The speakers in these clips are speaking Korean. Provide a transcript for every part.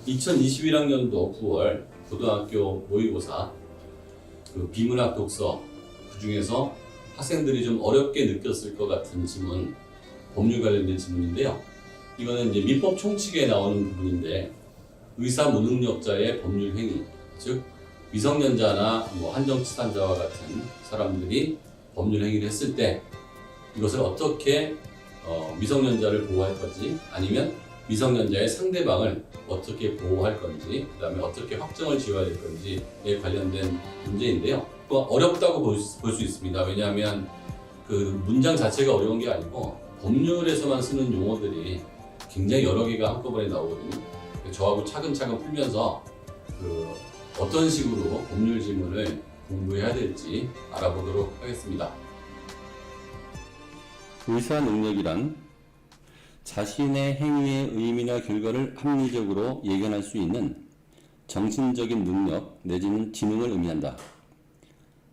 2021학년도 9월 고등학교 모의고사 비문학 독서, 그 중에서 학생들이 좀 어렵게 느꼈을 것 같은 지문, 법률 관련된 지문인데요. 이거는 이제 민법 총칙에 나오는 부분인데, 의사 무능력자의 법률 행위, 즉 미성년자나 한정치산자와 같은 사람들이 법률 행위를 했을 때 이것을 어떻게 미성년자를 보호할 건지, 아니면 미성년자의 상대방을 어떻게 보호할 건지, 그 다음에 어떻게 확정을 지어야 될 건지에 관련된 문제인데요. 어렵다고 볼 수 있습니다. 왜냐하면 그 문장 자체가 어려운 게 아니고 법률에서만 쓰는 용어들이 굉장히 여러 개가 한꺼번에 나오거든요. 저하고 차근차근 풀면서 어떤 식으로 법률 지문을 공부해야 될지 알아보도록 하겠습니다. 의사 능력이란 자신의 행위의 의미나 결과를 합리적으로 예견할 수 있는 정신적인 능력 내지는 지능을 의미한다.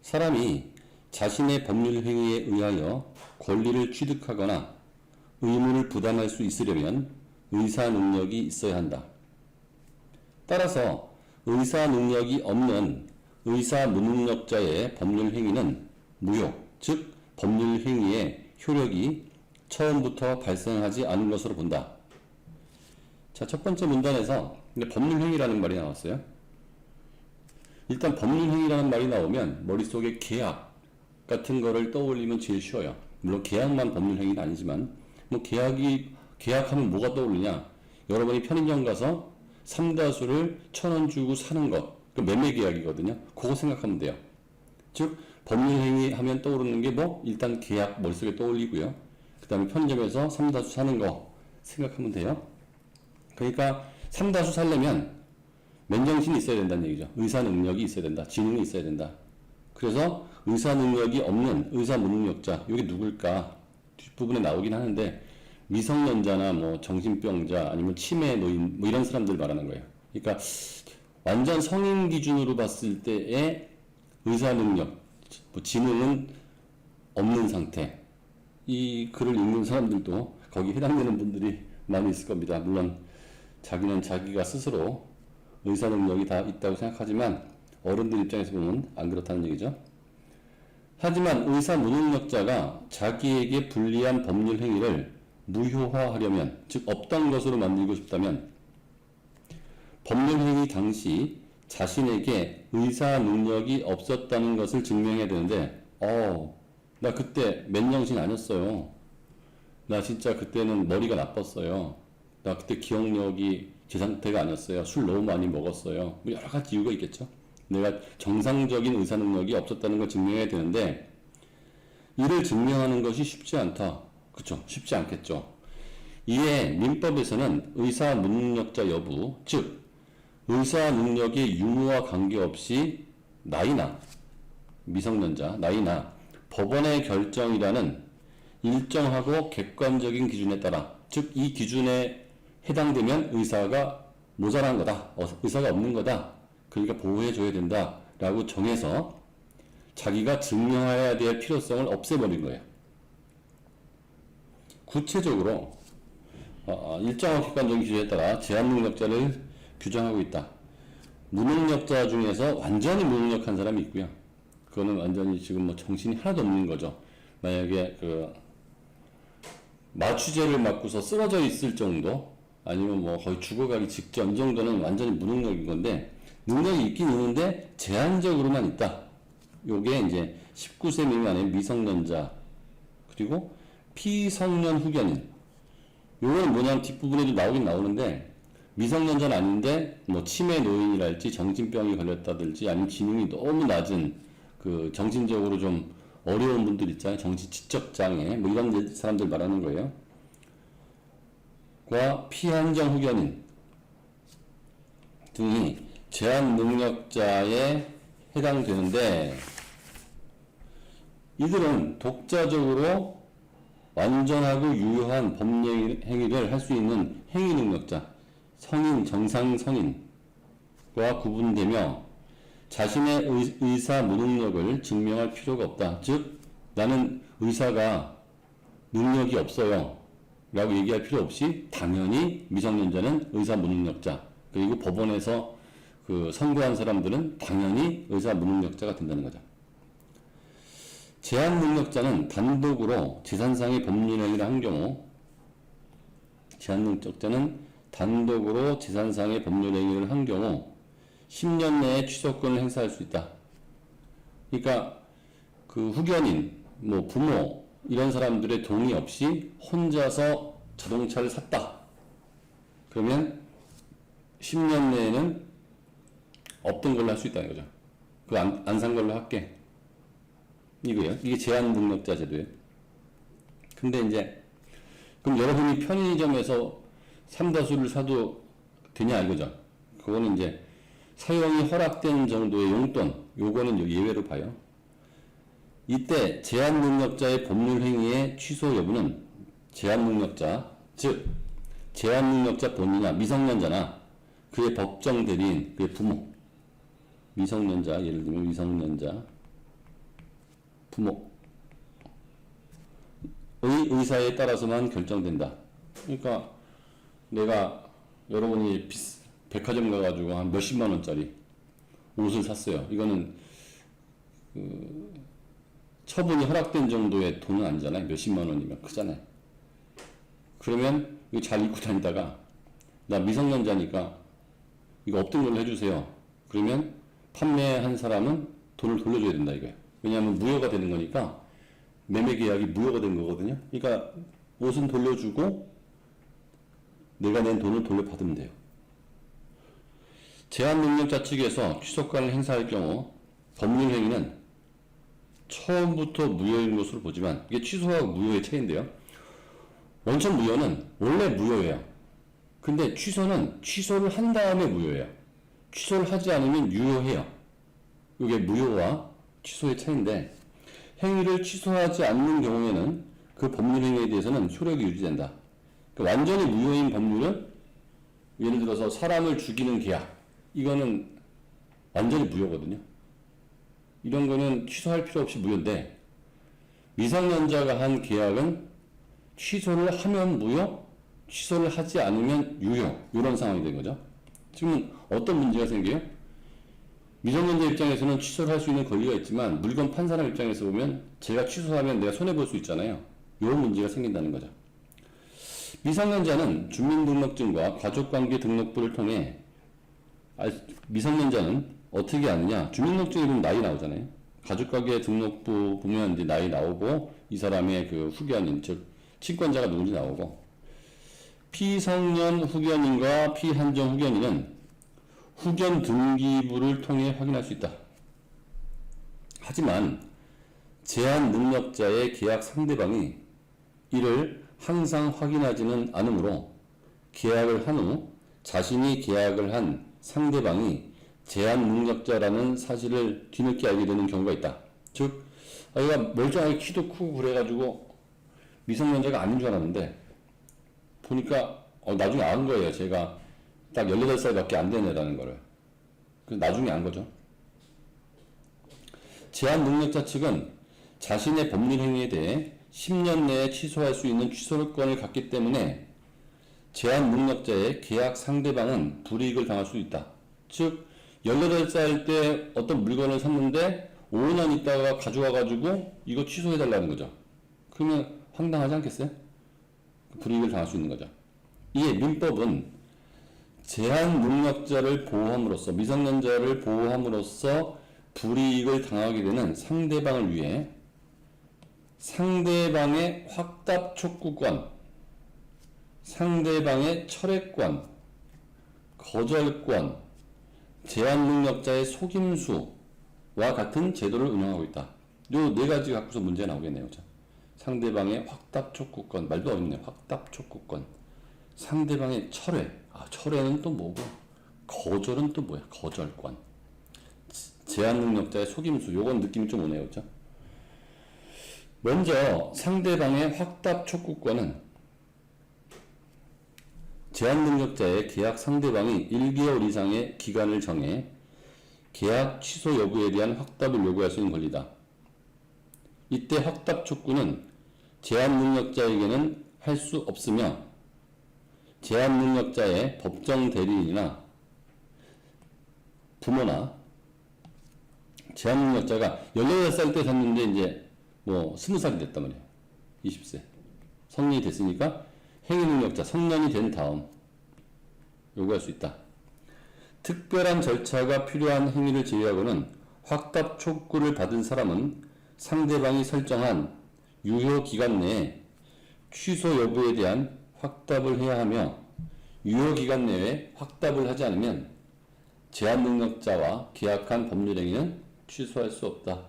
사람이 자신의 법률 행위에 의하여 권리를 취득하거나 의무를 부담할 수 있으려면 의사 능력이 있어야 한다. 따라서 의사 능력이 없는 의사 무능력자의 법률 행위는 무효, 즉 법률 행위의 효력이 처음부터 발생하지 않은 것으로 본다. 자, 첫 번째 문단에서 법률 행위라는 말이 나왔어요. 일단 법률 행위라는 말이 나오면 머릿속에 계약 같은 거를 떠올리면 제일 쉬워요. 물론 계약만 법률 행위는 아니지만 계약하면 뭐가 떠오르냐? 여러분이 편의점 가서 삼다수를 1,000원 주고 사는 것, 그 매매 계약이거든요. 그거 생각하면 돼요. 즉 법률 행위 하면 떠오르는 게 일단 계약 머릿속에 떠올리고요. 그 다음에 편의점에서 삼다수 사는 거 생각하면 돼요. 그러니까 삼다수 살려면 맨정신이 있어야 된다는 얘기죠. 의사 능력이 있어야 된다. 지능이 있어야 된다. 그래서 의사 능력이 없는 의사 무능력자, 이게 누굴까? 뒷부분에 나오긴 하는데 미성년자나 정신병자 아니면 치매 노인 이런 사람들 말하는 거예요. 그러니까 완전 성인 기준으로 봤을 때의 의사 능력, 지능은 없는 상태. 이 글을 읽는 사람들도 거기 해당되는 분들이 많이 있을 겁니다. 물론 자기는 자기가 스스로 의사 능력이 다 있다고 생각하지만 어른들 입장에서 보면 안 그렇다는 얘기죠. 하지만 의사 무능력자가 자기에게 불리한 법률 행위를 무효화하려면, 즉 없던 것으로 만들고 싶다면 법률 행위 당시 자신에게 의사 능력이 없었다는 것을 증명해야 되는데 나 그때 맨정신 아니었어요. 나 진짜 그때는 머리가 나빴어요. 나 그때 기억력이 제 상태가 아니었어요. 술 너무 많이 먹었어요. 여러 가지 이유가 있겠죠. 내가 정상적인 의사 능력이 없었다는 걸 증명해야 되는데 이를 증명하는 것이 쉽지 않다. 그쵸? 쉽지 않겠죠. 이에 민법에서는 의사 무능력자 여부, 즉 의사 능력의 유무와 관계없이 나이나 미성년자, 나이나 법원의 결정이라는 일정하고 객관적인 기준에 따라, 즉 이 기준에 해당되면 의사가 모자란 거다, 의사가 없는 거다, 그러니까 보호해줘야 된다 라고 정해서 자기가 증명해야 될 필요성을 없애버린 거예요. 구체적으로 일정하고 객관적인 기준에 따라 제한능력자를 규정하고 있다. 무능력자 중에서 완전히 무능력한 사람이 있고요. 그거는 완전히 지금 정신이 하나도 없는 거죠. 만약에 마취제를 맞고서 쓰러져 있을 정도, 아니면 거의 죽어가기 직전 정도는 완전히 무능력인 건데, 능력이 있긴 있는데 제한적으로만 있다. 요게 이제 19세 미만의 미성년자, 그리고 피성년 후견인. 요거는 뭐냐면 뒷부분에도 나오긴 나오는데, 미성년자는 아닌데 치매 노인이랄지 정신병이 걸렸다든지 아니면 지능이 너무 낮은 정신적으로 좀 어려운 분들 있잖아요. 정신 지적 장애 이런 사람들 말하는 거예요. 과 피한정 후견인 등이 제한 능력자에 해당되는데, 이들은 독자적으로 완전하고 유효한 법률 행위를 할 수 있는 행위 능력자, 성인, 정상 성인과 구분되며 자신의 의사 무능력을 증명할 필요가 없다. 즉 나는 의사가 능력이 없어요 라고 얘기할 필요 없이 당연히 미성년자는 의사 무능력자가 그리고 법원에서 그 선고한 사람들은 당연히 의사 무능력자가 된다는 거죠. 제한 능력자는 단독으로 재산상의 법률행위를 한 경우, 제한 능력자는 단독으로 재산상의 법률행위를 한 경우 10년 내에 취소권을 행사할 수 있다. 그러니까 그 후견인, 뭐 부모 이런 사람들의 동의 없이 혼자서 자동차를 샀다. 그러면 10년 내에는 없던 걸로 할 수 있다는 거죠. 그 안 산 걸로 할게. 이거예요. 이게 제한 능력자 제도예요. 근데 이제 그럼 여러분이 편의점에서 삼다수를 사도 되냐 이거죠. 그거는 이제 사용이 허락된 정도의 용돈, 요거는 예외로 봐요. 이때 제한 능력자의 법률 행위의 취소 여부는 제한 능력자, 즉 제한 능력자 본인이나 미성년자나 그의 법정 대리인, 그의 부모, 미성년자, 예를 들면 미성년자, 부모의 의사에 따라서만 결정된다. 그러니까 내가 여러분이 백화점 가가지고 한 몇십만 원짜리 옷을 샀어요. 이거는 그 처분이 허락된 정도의 돈은 아니잖아요. 몇십만 원이면 크잖아요. 그러면 이거 잘 입고 다니다가 나 미성년자니까 이거 없던 걸로 해주세요. 그러면 판매한 사람은 돈을 돌려줘야 된다 이거예요. 왜냐하면 무효가 되는 거니까 매매 계약이 무효가 된 거거든요. 그러니까 옷은 돌려주고 내가 낸 돈을 돌려받으면 돼요. 제한 능력자 측에서 취소권을 행사할 경우 법률 행위는 처음부터 무효인 것으로 보지만 이게 취소하고 무효의 차이인데요. 원천 무효는 원래 무효예요. 근데 취소는 취소를 한 다음에 무효예요. 취소를 하지 않으면 유효해요. 이게 무효와 취소의 차이인데 행위를 취소하지 않는 경우에는 그 법률 행위에 대해서는 효력이 유지된다. 그러니까 완전히 무효인 법률은 예를 들어서 사람을 죽이는 계약 이거는 완전히 무효거든요. 이런 거는 취소할 필요 없이 무효인데 미성년자가 한 계약은 취소를 하면 무효, 취소를 하지 않으면 유효 이런 상황이 된 거죠. 지금 어떤 문제가 생겨요? 미성년자 입장에서는 취소를 할 수 있는 권리가 있지만 물건 판 사람 입장에서 보면 제가 취소하면 내가 손해볼 수 있잖아요. 이런 문제가 생긴다는 거죠. 미성년자는 주민등록증과 가족관계 등록부를 통해 미성년자는 어떻게 아느냐? 주민등록증에 보면 나이 나오잖아요. 가족관계 등록부 보면 이제 나이 나오고 이 사람의 그 후견인 즉 친권자가 누군지 나오고 피성년 후견인과 피한정 후견인은 후견 등기부를 통해 확인할 수 있다. 하지만 제한 능력자의 계약 상대방이 이를 항상 확인하지는 않으므로 계약을 한 후 자신이 계약을 한 상대방이 제한 능력자라는 사실을 뒤늦게 알게 되는 경우가 있다. 즉, 얘가 멀쩡하게 키도 크고 그래가지고 미성년자가 아닌 줄 알았는데 보니까 나중에 안 거예요. 제가 딱 18살밖에 안 된 애라는 거를. 나중에 안 거죠. 제한 능력자 측은 자신의 법률 행위에 대해 10년 내에 취소할 수 있는 취소권을 갖기 때문에 제한 능력자의 계약 상대방은 불이익을 당할 수 있다. 즉 18살 때 어떤 물건을 샀는데 5년 있다가 가져와가지고 이거 취소해달라는 거죠. 그러면 황당하지 않겠어요? 불이익을 당할 수 있는 거죠. 이에 민법은 제한 능력자를 보호함으로써 미성년자를 보호함으로써 불이익을 당하게 되는 상대방을 위해 상대방의 확답 촉구권, 상대방의 철회권, 거절권, 제한 능력자의 속임수와 같은 제도를 운영하고 있다. 요 네 가지 갖고서 문제 나오겠네요. 자, 상대방의 확답 촉구권, 말도 어렵네요. 확답 촉구권, 상대방의 철회, 철회는 또 뭐고, 거절은 또 뭐야? 거절권, 제한 능력자의 속임수, 요건 느낌이 좀 오네요. 그렇죠? 먼저 상대방의 확답 촉구권은 제한 능력자의 계약 상대방이 1개월 이상의 기간을 정해 계약 취소 여부에 대한 확답을 요구할 수 있는 권리다. 이때 확답 촉구는 제한 능력자에게는 할 수 없으며 제한 능력자의 법정 대리인이나 부모나 제한능력자가 18살 때 샀는데 이제 뭐 20살이 됐단 말이에요. 20세. 성인이 됐으니까 행위능력자, 성년이 된 다음 요구할 수 있다. 특별한 절차가 필요한 행위를 제외하고는 확답 촉구를 받은 사람은 상대방이 설정한 유효 기간 내에 취소 여부에 대한 확답을 해야 하며 유효 기간 내에 확답을 하지 않으면 제한능력자와 계약한 법률행위는 취소할 수 없다.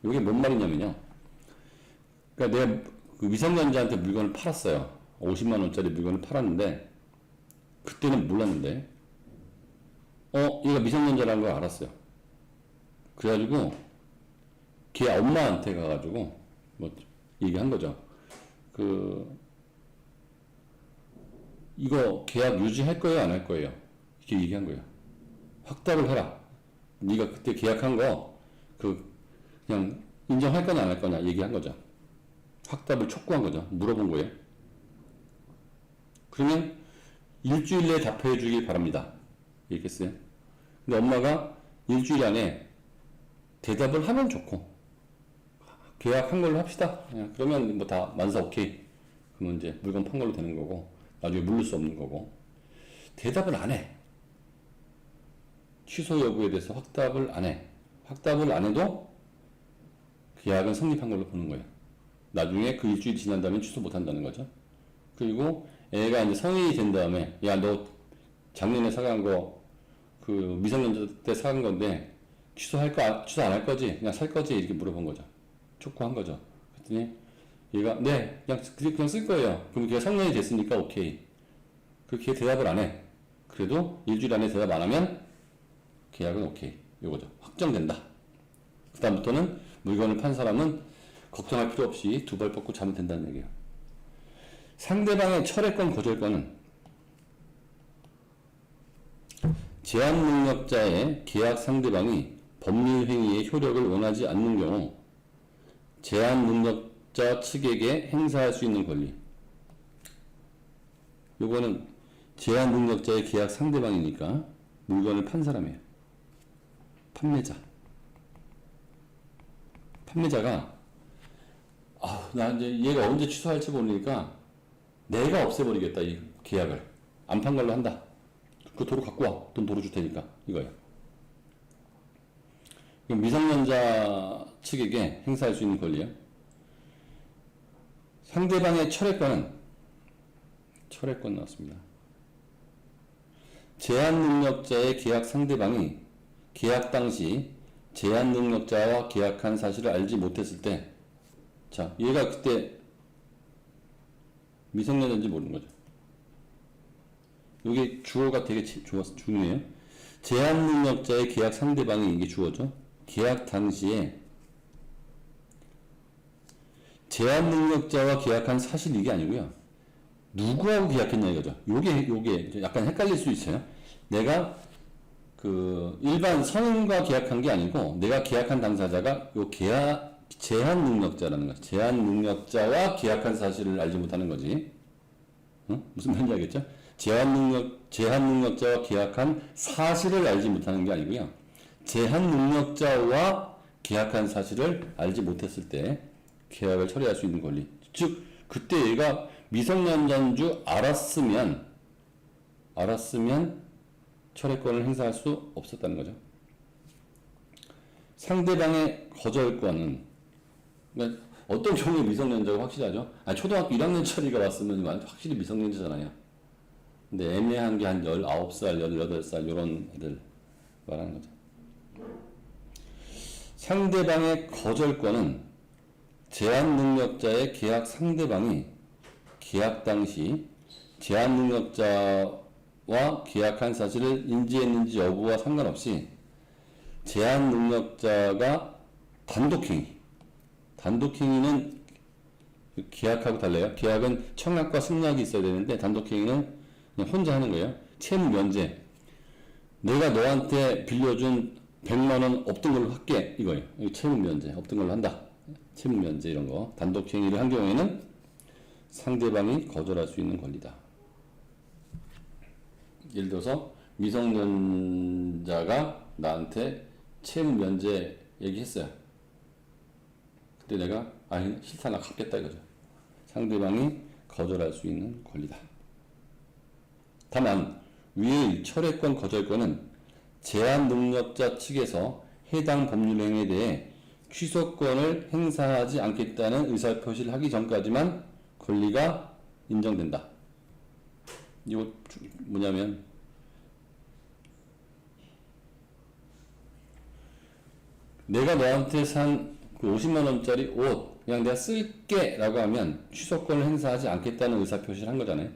이게 뭔 말이냐면요. 그러니까 내가 그 미성년자한테 물건을 팔았어요. 50만 원짜리 물건을 팔았는데 그때는 몰랐는데 얘가 미성년자라는 걸 알았어요. 그래가지고 걔 엄마한테 가가지고 뭐 얘기한 거죠. 이거 계약 유지할 거예요, 안 할 거예요? 이렇게 얘기한 거예요. 확답을 해라. 네가 그때 계약한 거 그냥 인정할 거냐 안 할 거냐 얘기한 거죠. 확답을 촉구한 거죠. 물어본 거예요. 그러면 일주일 내에 답해 주길 바랍니다. 이렇게 했어요. 근데 엄마가 일주일 안에 대답을 하면 좋고 계약한 걸로 합시다. 그러면 뭐 다 만사 오케이. 그러면 이제 물건 판 걸로 되는 거고 나중에 물릴 수 없는 거고 대답을 안 해. 취소 여부에 대해서 확답을 안 해. 확답을 안 해도 계약은 성립한 걸로 보는 거예요. 나중에 그 일주일이 지난 다음에 취소 못 한다는 거죠. 그리고 애가 이제 성인이 된 다음에 야, 너 작년에 사간 거 그 미성년자 때 사간 건데 취소할 거 취소 안 할 거지? 그냥 살 거지? 이렇게 물어본 거죠. 촉구한 거죠. 그랬더니 얘가 네, 그냥 쓸 거예요. 그럼 걔가 성년이 됐으니까 오케이. 그렇게 대답을 안 해. 그래도 일주일 안에 대답 안 하면 계약은 오케이. 요거죠. 확정된다. 그 다음부터는 물건을 판 사람은 걱정할 필요 없이 두 발 뻗고 자면 된다는 얘기예요. 상대방의 철회권, 거절권은 제한능력자의 계약 상대방이 법률행위의 효력을 원하지 않는 경우 제한능력자 측에게 행사할 수 있는 권리. 요거는 제한능력자의 계약 상대방이니까 물건을 판 사람이에요. 판매자. 판매자가 나 이제 얘가 언제 취소할지 모르니까 내가 없애버리겠다 이 계약을 안 판 걸로 한다. 그 도로 갖고 와. 돈 도로 줄 테니까 이거예요. 그럼 미성년자 측에게 행사할 수 있는 권리예요. 상대방의 철회권 나왔습니다. 제한능력자의 계약 상대방이 계약 당시 제한능력자와 계약한 사실을 알지 못했을 때, 자, 얘가 그때 미성년자인지 모르는 거죠. 여기 주어가 되게 중요해요. 제한능력자의 계약 상대방이 이게 주어죠. 계약 당시에 제한능력자와 계약한 사실 이게 아니고요. 누구하고 계약했냐 이거죠. 요게 약간 헷갈릴 수 있어요. 내가 일반 성인과 계약한 게 아니고 내가 계약한 당사자가 요 제한능력자라는 거죠. 제한능력자와 계약한 사실을 알지 못하는 거지. 무슨 말인지 알겠죠? 제한능력자와 계약한 사실을 알지 못하는 게 아니고요. 제한능력자와 계약한 사실을 알지 못했을 때 계약을 처리할 수 있는 권리. 즉, 그때 얘가 미성년자인 줄 알았으면 철회권을 행사할 수 없었다는 거죠. 상대방의 거절권은, 그러니까 어떤 경우에 미성년자가 확실하죠? 초등학교 1학년짜리가 왔으면 확실히 미성년자잖아요. 근데 애매한 게 한 19살, 18살 이런 애들 말하는 거죠. 상대방의 거절권은 제한능력자의 계약 상대방이 계약 당시 제한능력자와 계약한 사실을 인지했는지 여부와 상관없이 제한능력자가 단독행위는 계약하고 달라요. 계약은 청약과 승낙이 있어야 되는데 단독행위는 그냥 혼자 하는 거예요. 채무 면제. 내가 너한테 빌려준 100만 원 없던 걸로 할게. 이거예요. 채무 면제. 없던 걸로 한다. 채무 면제 이런 거. 단독행위를 한 경우에는 상대방이 거절할 수 있는 권리다. 예를 들어서 미성년자가 나한테 채무 면제 얘기했어요. 그때 내가 아니 싫다 나 갚겠다 이거죠. 상대방이 거절할 수 있는 권리다. 다만 위의 철회권 거절권은 제한 능력자 측에서 해당 법률행위에 대해 취소권을 행사하지 않겠다는 의사표시를 하기 전까지만 권리가 인정된다. 이거 뭐냐면 내가 너한테 산 그 50만 원짜리 옷 그냥 내가 쓸게 라고 하면 취소권을 행사하지 않겠다는 의사표시를 한 거잖아요.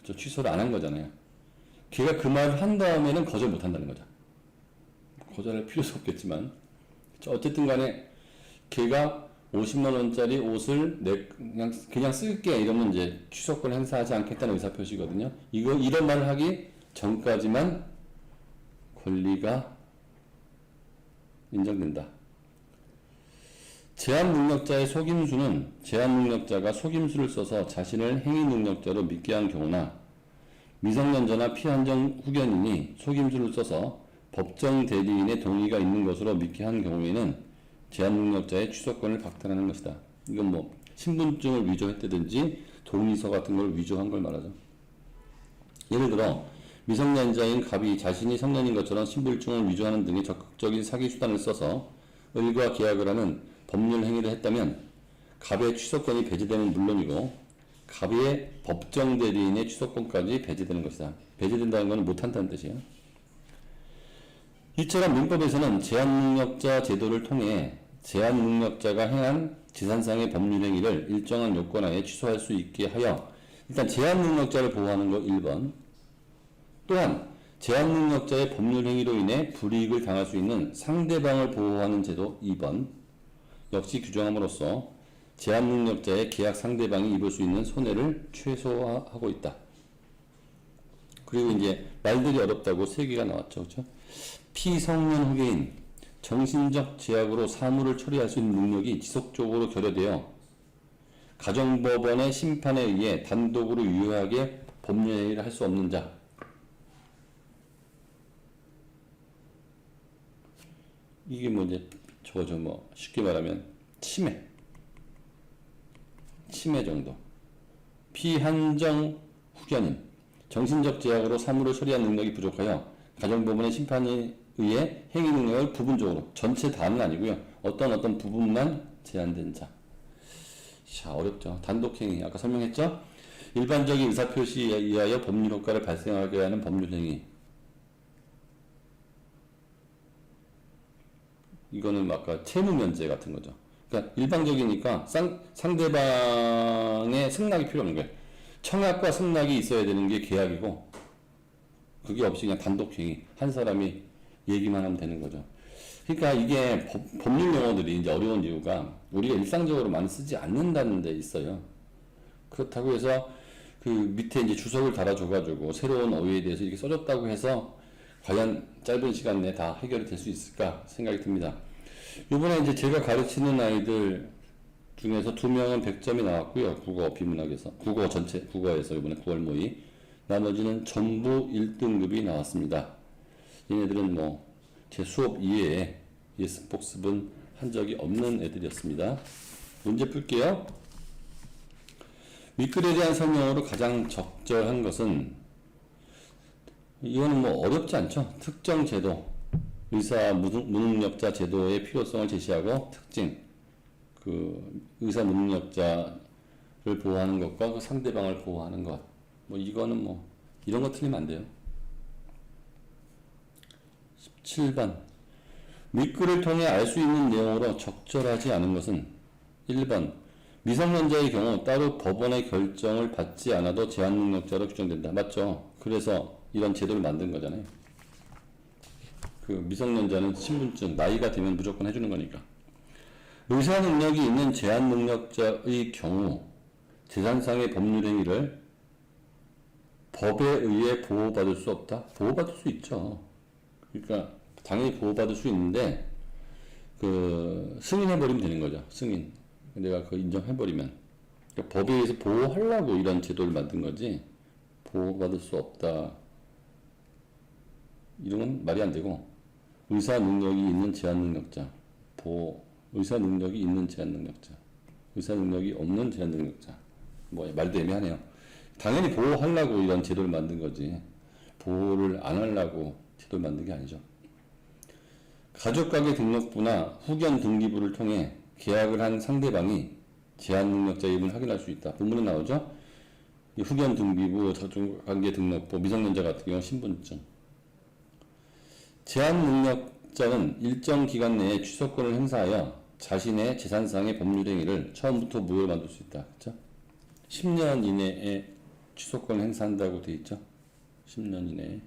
그렇죠? 취소를 안 한 거잖아요. 걔가 그 말을 한 다음에는 거절 못 한다는 거죠. 거절할 필요도 없겠지만 어쨌든 간에 걔가 50만 원짜리 옷을 그냥 쓸게 이러면 이제 취소권 행사하지 않겠다는 의사표시거든요. 이런 말을 하기 전까지만 권리가 인정된다. 제한 능력자의 속임수는 제한 능력자가 속임수를 써서 자신을 행위 능력자로 믿게 한 경우나 미성년자나 피한정 후견인이 속임수를 써서 법정 대리인의 동의가 있는 것으로 믿게 한 경우에는 제한 능력자의 취소권을 박탈하는 것이다. 이건 뭐 신분증을 위조했다든지 동의서 같은 걸 위조한 걸 말하죠. 예를 들어 미성년자인 갑이 자신이 성년인 것처럼 신분증을 위조하는 등의 적극적인 사기 수단을 써서 을과 계약을 하는 법률 행위를 했다면 갑의 취소권이 배제되는 물론이고 갑의 법정 대리인의 취소권까지 배제되는 것이다. 배제된다는 것은 못한다는 뜻이에요. 이처럼 민법에서는 제한능력자 제도를 통해 제한능력자가 행한 재산상의 법률행위를 일정한 요건하에 취소할 수 있게 하여 일단 제한능력자를 보호하는 거 1번, 또한 제한능력자의 법률행위로 인해 불이익을 당할 수 있는 상대방을 보호하는 제도 2번 역시 규정함으로써 제한능력자의 계약 상대방이 입을 수 있는 손해를 최소화하고 있다. 그리고 이제 말들이 어렵다고 3개가 나왔죠. 그렇죠? 피성년 후계인, 정신적 제약으로 사무를 처리할 수 있는 능력이 지속적으로 결여되어 가정법원의 심판에 의해 단독으로 유효하게 법률행위를 할 수 없는 자. 이게 뭐 이제 저거죠. 뭐 쉽게 말하면 치매 정도. 피한정 후견인, 정신적 제약으로 사무를 처리한 능력이 부족하여 가정법원의 심판에 의해 행위 능력을 부분적으로, 전체 다는 아니고요. 어떤 부분만 제한된 자. 자, 어렵죠. 단독행위, 아까 설명했죠? 일반적인 의사표시에 의하여 법률 효과를 발생하게 하는 법률행위. 이거는 아까 채무면제 같은 거죠. 그러니까 일방적이니까 상대방의 승낙이 필요 없는 거예요. 청약과 승낙이 있어야 되는 게 계약이고, 그게 없이 그냥 단독행위, 한 사람이 얘기만 하면 되는 거죠. 그러니까 이게 법률 용어들이 이제 어려운 이유가 우리가 일상적으로 많이 쓰지 않는다는 데 있어요. 그렇다고 해서 그 밑에 이제 주석을 달아줘가지고 새로운 어휘에 대해서 이렇게 써줬다고 해서 과연 짧은 시간 내에 다 해결이 될 수 있을까 생각이 듭니다. 이번에 이제 제가 가르치는 아이들 중에서 2명은 100점이 나왔고요. 국어 비문학에서, 국어에서 이번에 9월 모의. 나머지는 전부 1등급이 나왔습니다. 얘네들은 뭐 제 수업 이외에 예습 복습은 한 적이 없는 애들이었습니다. 문제 풀게요. 윗글에 대한 설명으로 가장 적절한 것은, 이거는 뭐 어렵지 않죠. 특정 제도, 의사 무능력자 제도의 필요성을 제시하고 특징, 그 의사 무능력자를 보호하는 것과 그 상대방을 보호하는 것. 뭐 이거는 뭐 이런 거 틀리면 안 돼요. 17번. 윗글을 통해 알 수 있는 내용으로 적절하지 않은 것은 1번. 미성년자의 경우 따로 법원의 결정을 받지 않아도 제한능력자로 규정된다. 맞죠? 그래서 이런 제도를 만든 거잖아요. 그 미성년자는 신분증, 나이가 되면 무조건 해주는 거니까. 의사 능력이 있는 제한능력자의 경우 재산상의 법률행위를 법에 의해 보호받을 수 없다? 보호받을 수 있죠. 그러니까 당연히 보호받을 수 있는데 그 승인해버리면 되는 거죠. 승인. 내가 그거 인정해버리면. 그러니까 법에 의해서 보호하려고 이런 제도를 만든 거지 보호받을 수 없다. 이런 건 말이 안 되고, 의사 능력이 있는 제한 능력자, 의사 능력이 있는 제한 능력자, 의사 능력이 없는 제한 능력자. 뭐 말도 애매하네요. 당연히 보호하려고 이런 제도를 만든 거지, 보호를 안 하려고 제도를 만든 게 아니죠. 가족관계 등록부나 후견 등기부를 통해 계약을 한 상대방이 제한 능력자임을 확인할 수 있다. 본문에 나오죠. 이 후견 등기부, 가족관계 등록부, 미성년자 같은 경우 신분증. 제한 능력자는 일정 기간 내에 취소권을 행사하여 자신의 재산상의 법률 행위를 처음부터 무효로 만들 수 있다. 그렇죠? 10년 이내에 취소권을 행사한다고 돼 있죠. 10년 이내에.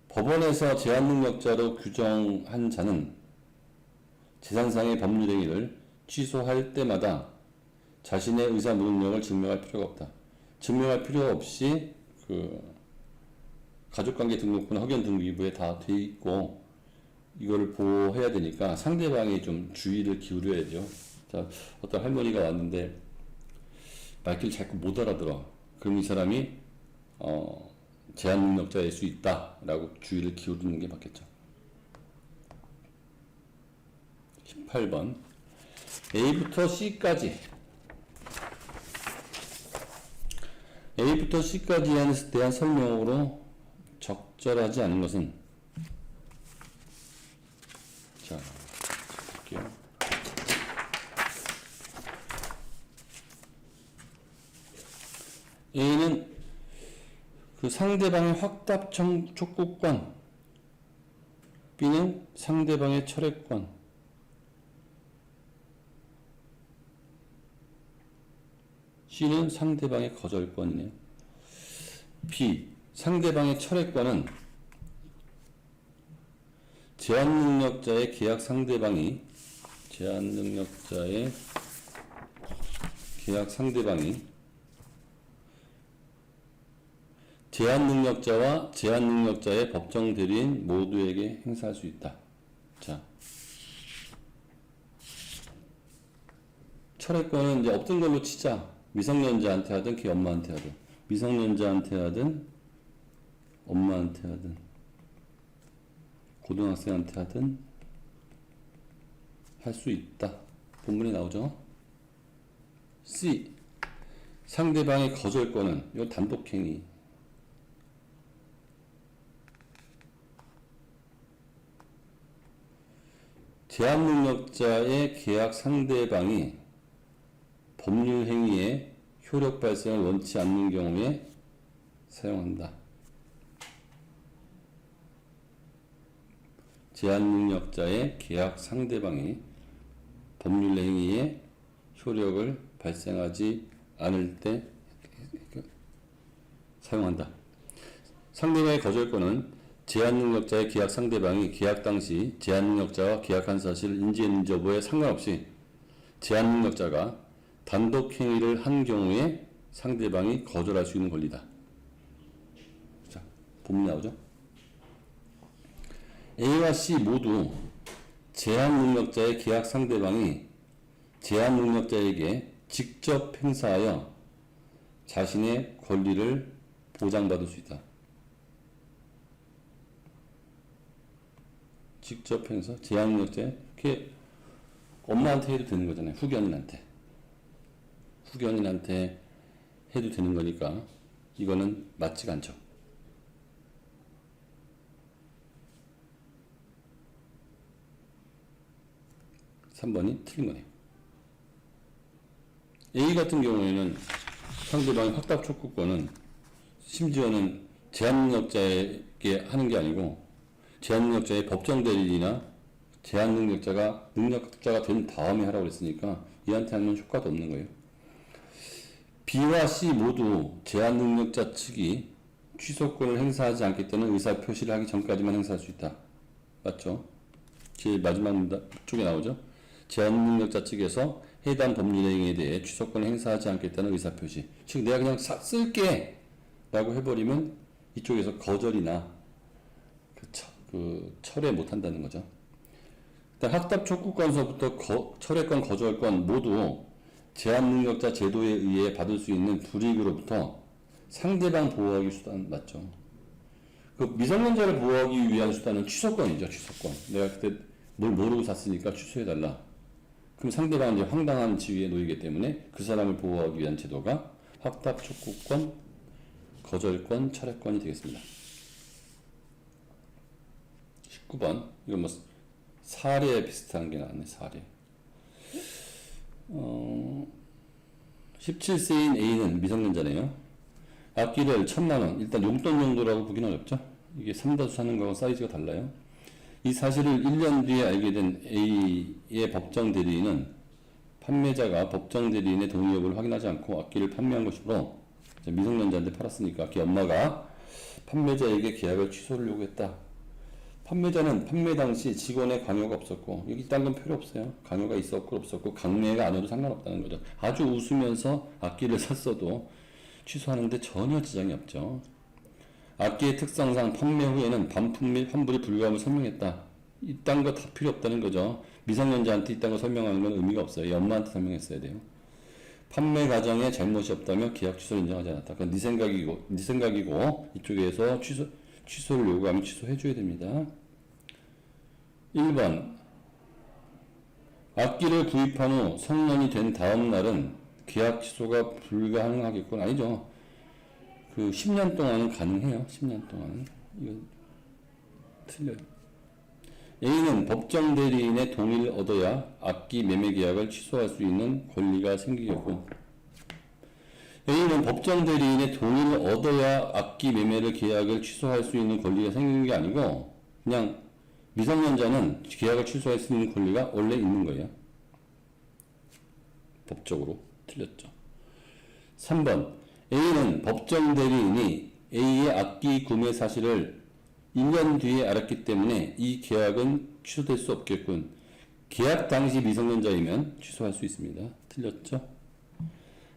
법원에서 제한 능력자로 규정한 자는 재산상의 법률 행위를 취소할 때마다 자신의 의사 무능력을 증명할 필요가 없다. 증명할 필요 없이 가족관계 등록부나 허견 등기부에 다 돼 있고 이거를 보호해야 되니까 상대방이 좀 주의를 기울여야죠. 자, 어떤 할머니가 왔는데 말귀를 자꾸 못 알아들어. 그럼 이 사람이 제한 능력자일 수 있다라고 주의를 기울이는 게 맞겠죠. 18번 A부터 C까지에 대한 설명으로 적절하지 않은 것은, 자, 볼게요. A는 그 상대방의 확답 촉구권, B는 상대방의 철회권, C는 상대방의 거절권이네요. B, 상대방의 철회권은 제한 능력자의 계약 상대방이 제한 능력자와 제한 능력자의 법정 대리인 모두에게 행사할 수 있다. 자, 철회권은 이제 없던 걸로 치자. 미성년자한테 하든 걔 엄마한테 하든, 미성년자한테 하든 엄마한테 하든 고등학생한테 하든 할 수 있다. 본문에 나오죠. C, 상대방의 거절권은 이거 단독행위. 제한 능력자의 계약 상대방이 법률 행위의 효력 발생을 원치 않는 경우에 사용한다. 제한 능력자의 계약 상대방이 법률 행위의 효력을 발생하지 않을 때 사용한다. 상대방의 거절권은 제한 능력자의 계약 상대방이 계약 당시 제한 능력자와 계약한 사실을 인지했는지 여부에 상관없이 제한 능력자가 단독 행위를 한 경우에 상대방이 거절할 수 있는 권리다. 자, 본문 나오죠? A와 C 모두 제한 능력자의 계약 상대방이 제한 능력자에게 직접 행사하여 자신의 권리를 보장받을 수 있다. 직접 행사, 제한 능력자의, 그게 엄마한테 해도 되는 거잖아요. 후견인한테 해도 되는 거니까 이거는 맞지가 않죠. (3번이) 틀린 거네요. A 같은 경우에는 상대방의 확답 촉구권은 심지어는 제한능력자에게 하는 게 아니고 제한능력자의 법정 대리인이나 제한능력자가 능력자가 된 다음에 하라고 그랬으니까 얘한테 하면 효과도 없는 거예요. B와 C 모두 제한능력자 측이 취소권을 행사하지 않겠다는 의사표시를 하기 전까지만 행사할 수 있다. 맞죠? 제일 마지막 쪽에 나오죠? 제한능력자 측에서 해당 법률행위에 대해 취소권을 행사하지 않겠다는 의사표시. 즉 내가 그냥 쓸게 라고 해버리면 이쪽에서 거절이나 철회 못한다는 거죠. 확답 촉구권서부터 철회권, 거절권 모두 제한능력자 제도에 의해 받을 수 있는 불이익으로부터 상대방 보호하기 수단 맞죠? 그 미성년자를 보호하기 위한 수단은 취소권이죠, 취소권. 내가 그때 뭘 모르고 샀으니까 취소해달라. 그럼 상대방은 이제 황당한 지위에 놓이기 때문에 그 사람을 보호하기 위한 제도가 확답 촉구권, 거절권, 철회권이 되겠습니다. 19번. 이건 뭐 사례 비슷한 게 나왔네, 사례. 17세인 A는 미성년자네요. 악기를 1000만원, 일단 용돈 정도라고 보기는 어렵죠. 이게 3다수 사는 거하고 사이즈가 달라요. 이 사실을 1년 뒤에 알게 된 A의 법정 대리인은 판매자가 법정 대리인의 동의 여부를 확인하지 않고 악기를 판매한 것이므로 미성년자한테 팔았으니까 악기 엄마가 판매자에게 계약을 취소를 요구했다. 판매자는 판매 당시 직원의 강요가 없었고, 여기 딴 건 필요 없어요. 강요가 있었고 없었고 강매가 안 해도 상관없다는 거죠. 아주 웃으면서 악기를 샀어도 취소하는데 전혀 지장이 없죠. 악기의 특성상 판매 후에는 반품 및 환불이 불가함을 설명했다. 이딴 거 다 필요 없다는 거죠. 미성년자한테 이딴 거 설명하는 건 의미가 없어요. 이 엄마한테 설명했어야 돼요. 판매 과정에 잘못이 없다며 계약 취소를 인정하지 않았다. 그건 네 생각이고 이쪽에서 취소를 요구하면 취소해줘야 됩니다. 1번. 악기를 구입한 후 성년이 된 다음 날은 계약 취소가 불가능하겠군. 아니죠. 그 10년 동안은 가능해요. 10년 동안은. 이건 틀려요. A는 법정 대리인의 동의를 얻어야 악기 매매 계약을 취소할 수 있는 권리가 생기겠고, A는 법정 대리인의 동의를 얻어야 악기 매매를 계약을 취소할 수 있는 권리가 생기는 게 아니고, 그냥 미성년자는 계약을 취소할 수 있는 권리가 원래 있는 거예요. 법적으로. 틀렸죠. 3번. A는 법정 대리인이 A의 악기 구매 사실을 1년 뒤에 알았기 때문에 이 계약은 취소될 수 없겠군. 계약 당시 미성년자이면 취소할 수 있습니다. 틀렸죠?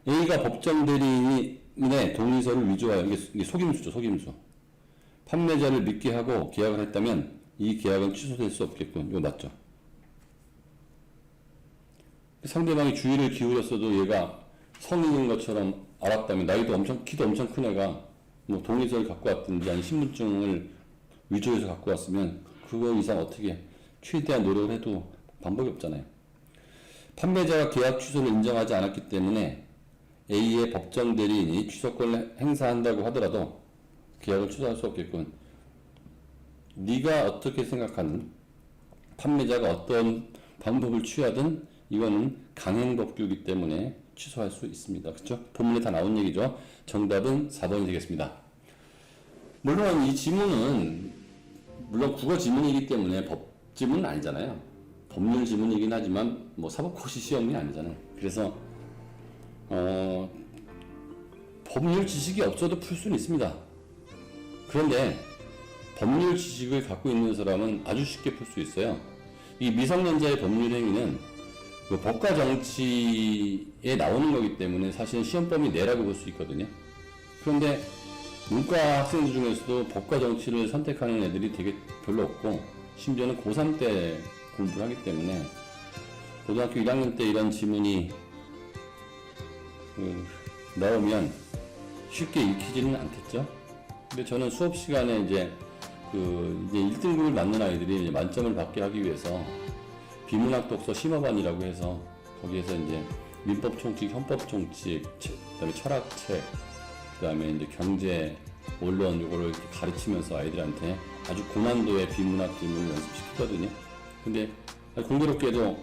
A가 법정 대리인의 동의서를 위조하여, 이게 속임수죠, 속임수. 판매자를 믿게 하고 계약을 했다면 이 계약은 취소될 수 없겠군. 이거 맞죠? 상대방이 주의를 기울였어도 얘가 성인인 것처럼 알았다면, 키도 엄청 큰 애가 뭐 동의서를 갖고 왔든지 아니 신분증을 위조해서 갖고 왔으면 그거 이상 어떻게 최대한 노력을 해도 방법이 없잖아요. 판매자가 계약 취소를 인정하지 않았기 때문에 A의 법정 대리인이 취소권을 행사한다고 하더라도 계약을 취소할 수 없겠군. 네가 어떻게 생각하는, 판매자가 어떤 방법을 취하든 이거는 강행법규이기 때문에 취소할 수 있습니다. 그렇죠? 본문에 다 나온 얘기죠. 정답은 4번이 되겠습니다. 물론 이 지문은 국어 지문이기 때문에 법 지문은 아니잖아요. 법률 지문이긴 하지만 뭐 사법고시 시험이 아니잖아요. 그래서 법률 지식이 없어도 풀 수는 있습니다. 그런데 법률 지식을 갖고 있는 사람은 아주 쉽게 풀 수 있어요. 이 미성년자의 법률 행위는 그 법과 정치에 나오는 거기 때문에 사실은 시험범위 내라고 볼 수 있거든요. 그런데 문과 학생들 중에서도 법과 정치를 선택하는 애들이 되게 별로 없고, 심지어는 고3 때 공부를 하기 때문에 고등학교 1학년 때 이런 지문이 나오면 쉽게 읽히지는 않겠죠. 근데 저는 수업 시간에 이제 1등급을 맞는 아이들이 이제 만점을 받게 하기 위해서 비문학 독서 심화반이라고 해서 거기에서 이제 민법 총칙, 현법 총칙, 그다음에 철학책, 그다음에 이제 경제, 원론 요거를 이렇게 가르치면서 아이들한테 아주 고난도의 비문학 기문을 연습시키거든요. 근데 공교롭게도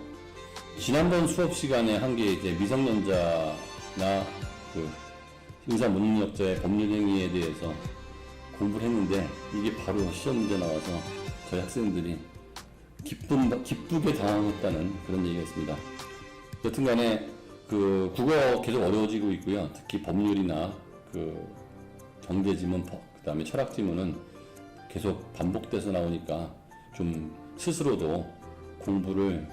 지난번 수업 시간에 한 게 이제 미성년자나 그 의사 무능력자의 법률 행위에 대해서 공부를 했는데, 이게 바로 시험 문제 나와서 저희 학생들이 기쁘게 당황했다는 그런 얘기가 있습니다. 여튼간에 그 국어 계속 어려워지고 있고요. 특히 법률이나 그 경제 지문, 그다음에 철학 지문은 계속 반복돼서 나오니까 좀 스스로도 공부를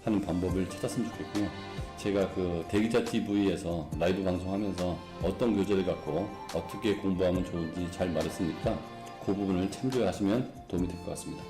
하는 방법을 찾았으면 좋겠고요. 제가 그 대기자 TV에서 라이브 방송하면서 어떤 교재를 갖고 어떻게 공부하면 좋은지 잘 말했으니까 그 부분을 참조하시면 도움이 될 것 같습니다.